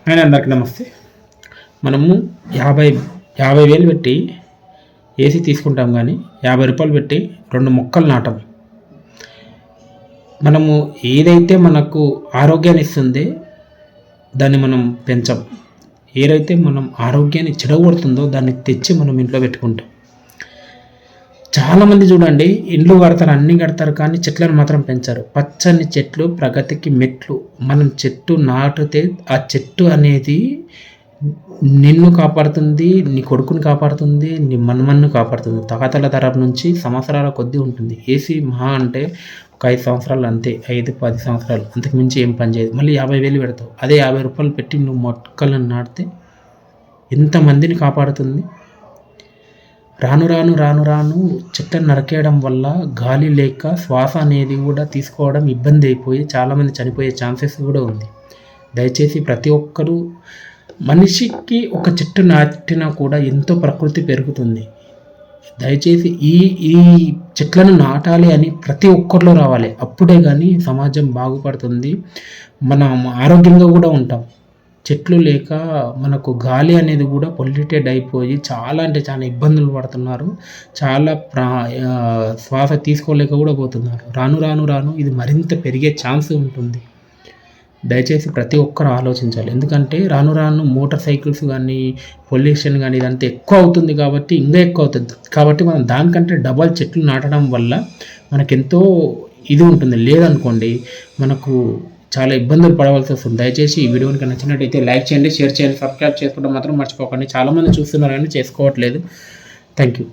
ఆయన అందరికి నమస్తే. మనము 50,000 పెట్టి ఏసీ తీసుకుంటాం, కానీ 50 రూపాయలు పెట్టి 2 మొక్కలు నాటం. మనము ఏదైతే మనకు ఆరోగ్యాన్ని ఇస్తుందో దాన్ని మనం పెంచం. ఏదైతే మనం ఆరోగ్యాన్ని చెడగొడుతుందో దాన్ని తెచ్చి మనం ఇంట్లో పెట్టుకుంటాం. చాలామంది చూడండి, ఇండ్లు కడతారు, అన్నీ కడతారు, కానీ చెట్లను మాత్రం పెంచారు. పచ్చని చెట్లు ప్రగతికి మెట్లు. మనం చెట్టు నాటితే ఆ చెట్టు అనేది నిన్ను కాపాడుతుంది, నీ కొడుకుని కాపాడుతుంది, నీ మన్మన్ను కాపాడుతుంది. తాతల తరం నుంచి సంవత్సరాల కొద్దీ ఉంటుంది. ఏసీ మహా అంటే ఒక 5 సంవత్సరాలు, అంతే. 5-10 సంవత్సరాలు, అంతకు మించి ఏం పని చేయదు. మళ్ళీ 50,000 పెడతావు. అదే 50 రూపాయలు పెట్టి నువ్వు మొక్కలను నాటితే ఎంతమందిని కాపాడుతుంది. రాను రాను రాను రాను చెట్లను నరికేయడం వల్ల గాలి లేక శ్వాస అనేది కూడా తీసుకోవడం ఇబ్బంది అయిపోయి చాలామంది చనిపోయే ఛాన్సెస్ కూడా ఉంది. దయచేసి ప్రతి ఒక్కరూ, మనిషికి ఒక చెట్టు నాటినా కూడా ఎంతో ప్రకృతి పెరుగుతుంది. దయచేసి ఈ చెట్లను నాటాలి అని ప్రతి ఒక్కరిలో రావాలి. అప్పుడే కానీ సమాజం బాగుపడుతుంది, మనం ఆరోగ్యంగా కూడా ఉంటాం. చెట్లు లేక మనకు గాలి అనేది కూడా పొల్యూటెడ్ అయిపోయి చాలా అంటే చాలా ఇబ్బందులు పడుతున్నారు. చాలా శ్వాస తీసుకోలేక కూడా పోతున్నారు. రాను రాను రాను ఇది మరింత పెరిగే ఛాన్స్ ఉంటుంది. దయచేసి ప్రతి ఒక్కరు ఆలోచించాలి. ఎందుకంటే రాను రాను మోటార్ సైకిల్స్ కానీ, పొల్యూషన్ కానీ ఇదంతా ఎక్కువ అవుతుంది కాబట్టి ఇంకా ఎక్కువ అవుతుంది. కాబట్టి మనం దానికంటే డబల్ చెట్లు నాటడం వల్ల మనకెంతో ఇది ఉంటుంది. లేదనుకోండి మనకు చాలా ఇబ్బందులు పడవలసి వస్తుంది. దయచేసి ఈ వీడియో కనుక నచ్చినట్టయితే లైక్ చేయండి, షేర్ చేయండి, సబ్స్క్రైబ్ చేసుకోవడం మాత్రం మర్చిపోకండి. చాలామంది చూస్తున్నారు కానీ చేసుకోవట్లేదు. Thank you.